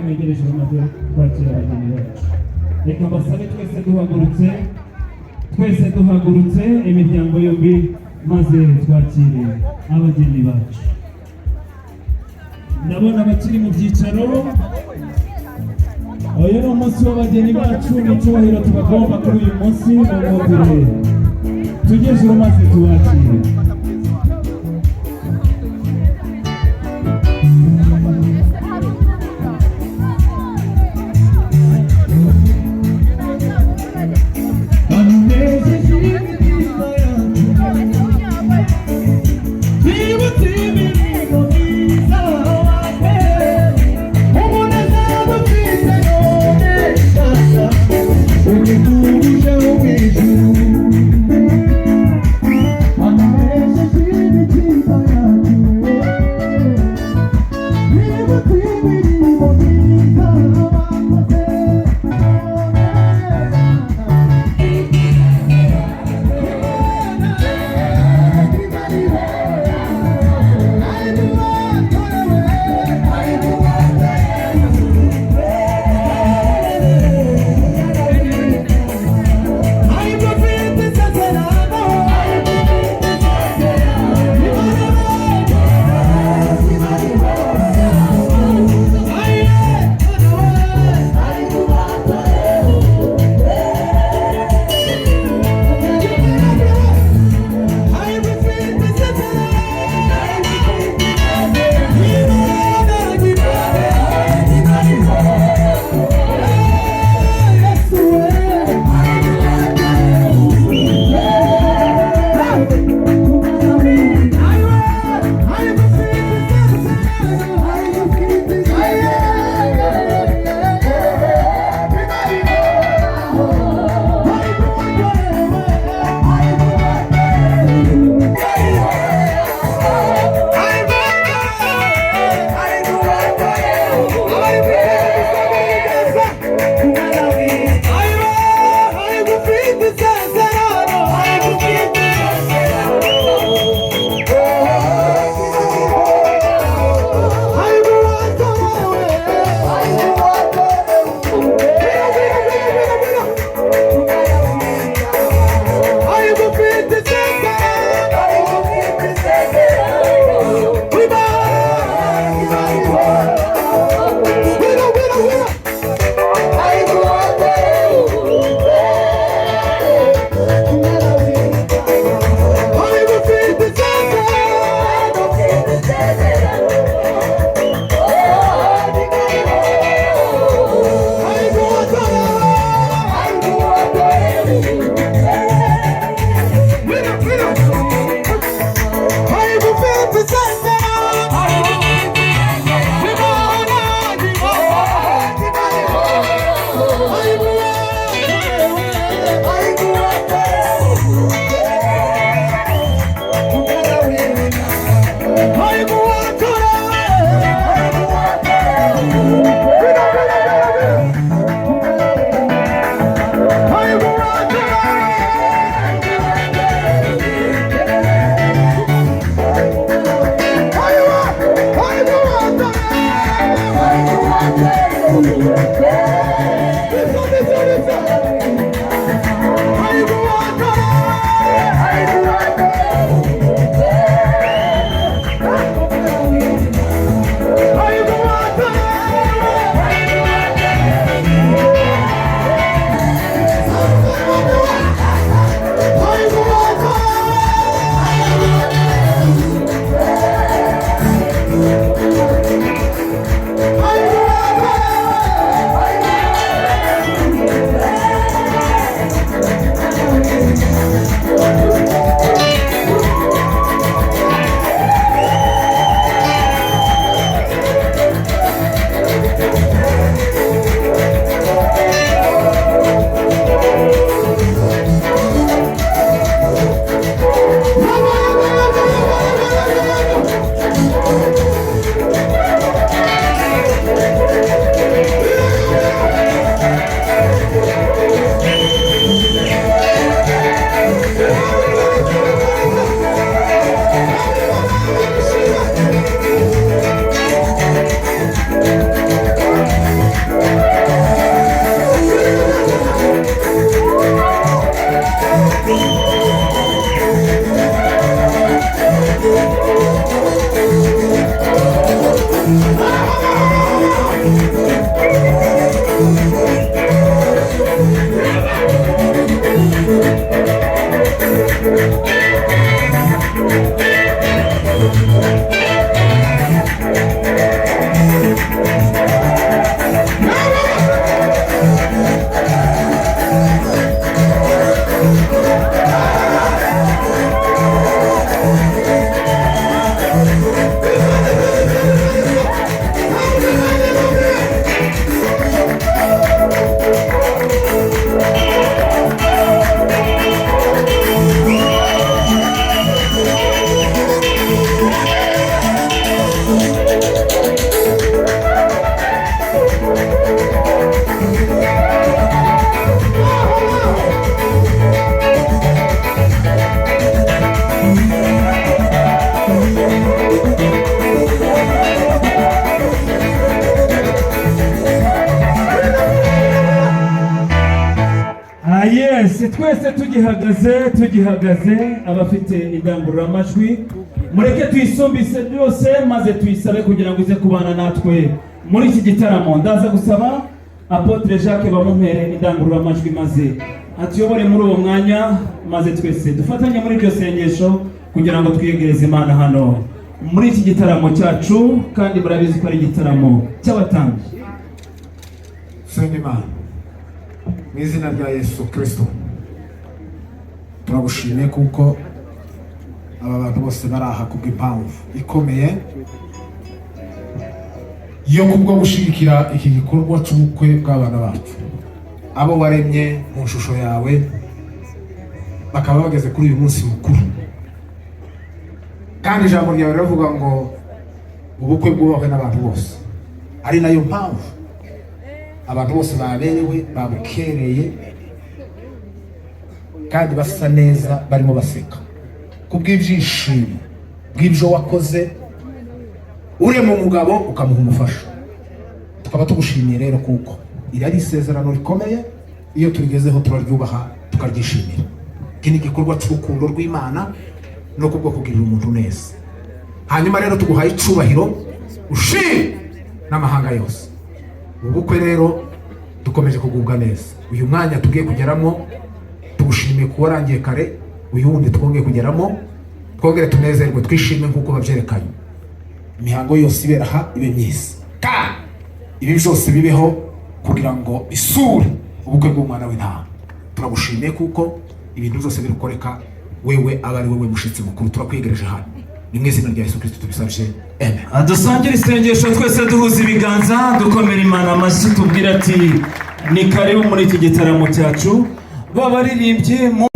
mwegereje bamaze kwakira abageni bacu. Reka mbasabe twese duhagurutse imiryango yombi maze twakire abageni bacu. Ndabona abakiri mu byicaro. Uyu ni umunsi w'abageni bacu, n'icyubahiro tubagomba kuri uyu munsi mumwumvire tugeze maze tubakire. twese tugihagaze abafite indangururamajwi mureke tuyisumbise byose maze tuyisabe kugira ngo ize kubana natwe muri iki gitaramo. Ndaza gusaba Apotre Jacques bamumpere indangururamajwi maze atuyobore muri uwo mwanya, maze twese dufatanye muri iryo sengesho kugira ngo twiyegereze Imana hano muri iki gitaramo cyacu, kandi murabizi ko ari igitaramo cy'abatambyi. Senga Imana mu izina rya Yesu Kristo, turagushimiye kuko aba bantu bose baraha kubw'impamvu ikomeye yo kubwo gushigikira iki gikorwa cy'ubukwe bw'abana bacu, abo waremye mu shusho yawe bakaba bageze kuri uyu munsi mukuru. Kandi ijambo ryawe riravuga ngo ubukwe bwubahwe n'abantu bose, ari nayo mpamvu abantu bose baberewe babukereye kandi basa neza, barimo baseka kubw'ibyishimo bw'ibyo wakoze urema umugabo ukamuha umufasha. Tukaba tugushimiye rero kuko iri ari isezerano rikomeye, iyo turigezeho turaryubaha tukaryishimira. Iki ni igikorwa cy'urukundo rw'Imana no kubwo kugirira umuntu neza. Hanyuma rero tuguhaye icubahiro ushimwe n'amahanga yose. Ubukwe rero dukomeje kugubwa neza. Uyu mwanya tugiye kugeramo tugushimiye kuba warangiye kare, uyu wundi twongeye kugeramo twongere tunezerwe twishime nk'uko babyerekanye. Imihango yose ibera aha ibe myiza, kandi ibi byose bibeho kugira ngo isure ubukwe bw'umwana w'intama. Turagushimiye kuko ibintu byose birukoreka wewe aba ari wowe mushitsi mukuru. Turakwegereje hano ni mu izina rya Yesu Kristo tubisabye, amen. Adusangire isengesho twese duhuza ibiganza dukomera Imana amashyi tubwira ati ni karibu muri iki gitaramo cyacu. Babaririmbye mu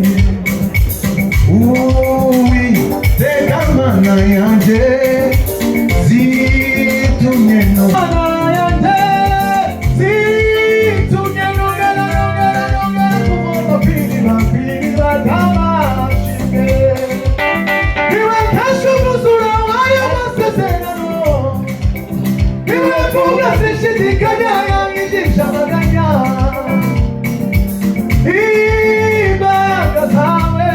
Tega mana yanje zitumye no mana yanje zitumye no kumoto pili tamashike niwe kasho muzura wayo masezerano niwe kubwa sishidikanya yangisha maganya ibanga zawe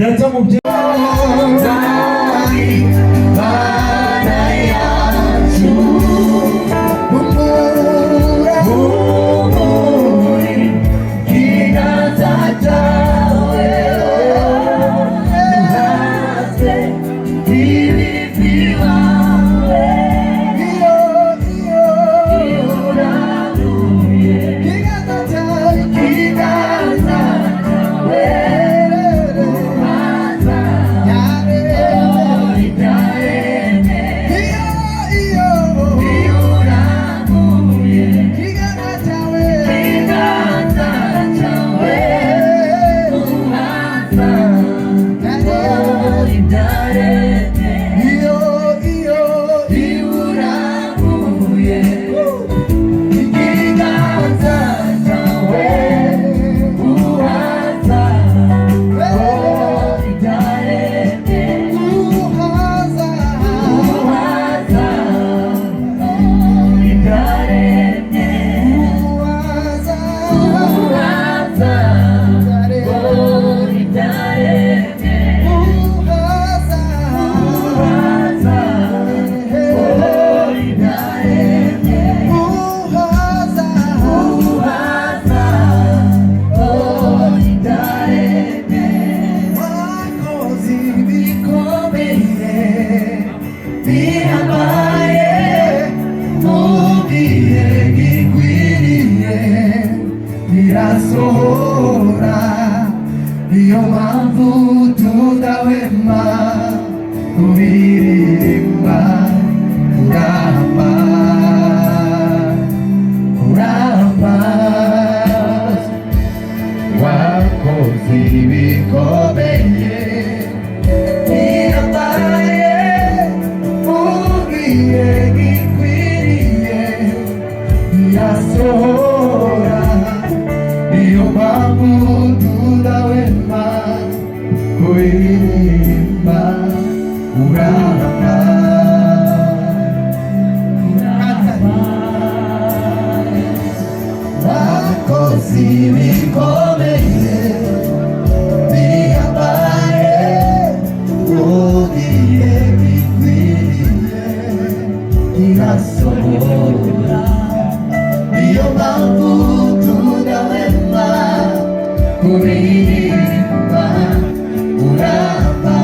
Data mu irasohora niyo mpamvu tudahwema kuririmba uramba wakoze ibikomeye bihambaye ugiye bikwiriye irasohora niyo mpamvu tudahwema kuririmba uramba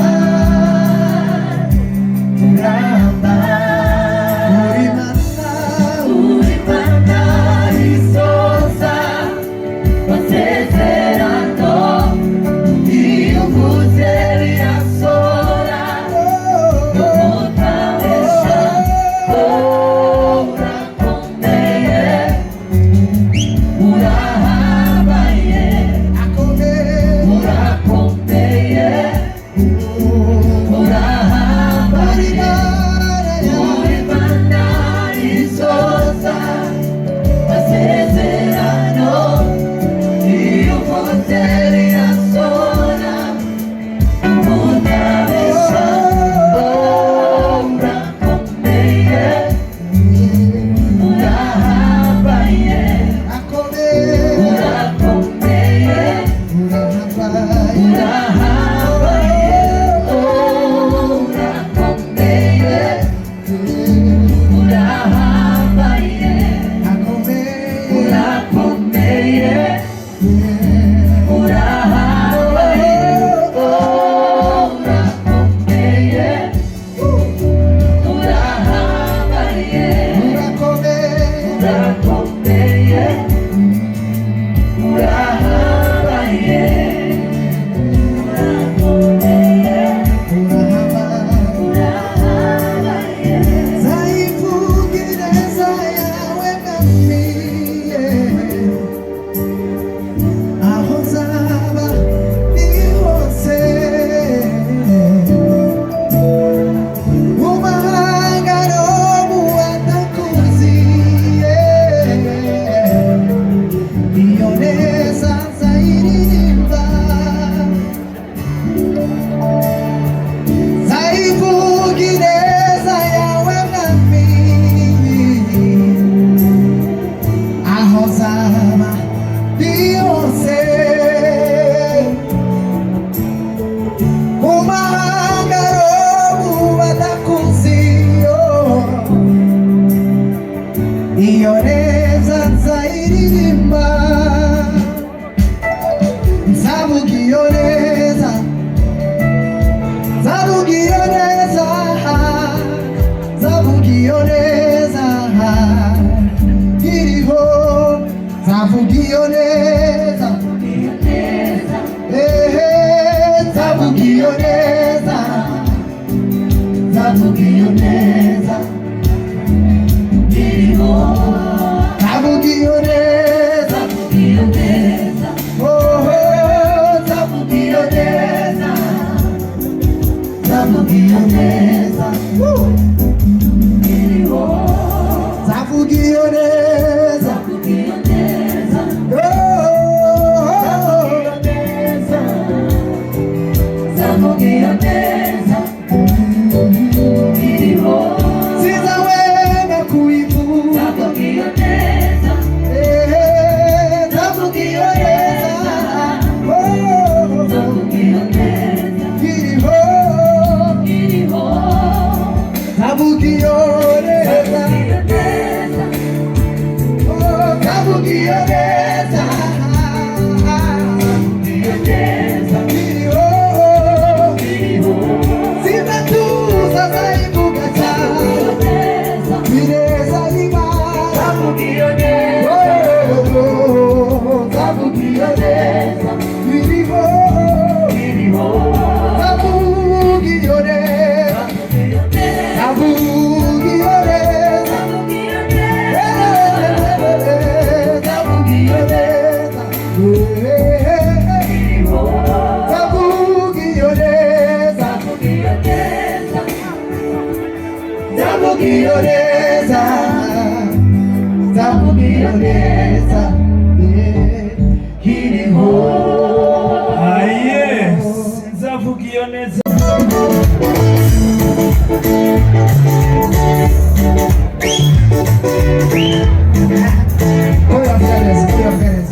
uramba uri mana isoza masezerano iyo uvuze birasohora umutabesha urakomeye urahambaye urakomeye urahambaye uri mana isoza masezerano iyo uvuze birasohora umutabesha urakomeye urahambaye urakomeye urahambaye urakomeye urahambaye urakomeye urahambaye urakomeye urahambaye urakomeye urahambaye zayivugireza yawe ngamiye aho zaba ni hose mu mahanga no mu batakuziye iyo neza nzayiririmba zayivugireza yawe mwami aho zaba ni hose mu mahanga no mu batakuziyo iyo neza nzayiririmba nzavuga iyo neza nzavuga iyo neza nzavuga iyo neza iriho nzavuga iyo neza nzavuga iyo neza nzavuga iyo neza iriho nzavuga iyo neza nzavuga iyo neza nzavuga iyo neza iriho nzavuga iyo neza nzavuga iyo neza iriho sinzahwema kuyivuga nzavuga iyo neza nzavuga iyo neza nzavuga iyo neza iriho nzavuga iyo neza nzavuga iyo neza iriho sinatuza zayivuga cyane bireza y'Imana nzavuga iyo neza nzavuga iyo neza iriho nzavuga iyo neza nzavuga iyo neza nzavuga iyo nzavugira neza kiriho. Yes, nzavuga iyo neza. Olha Pérez, olha Pérez,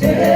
Yeah.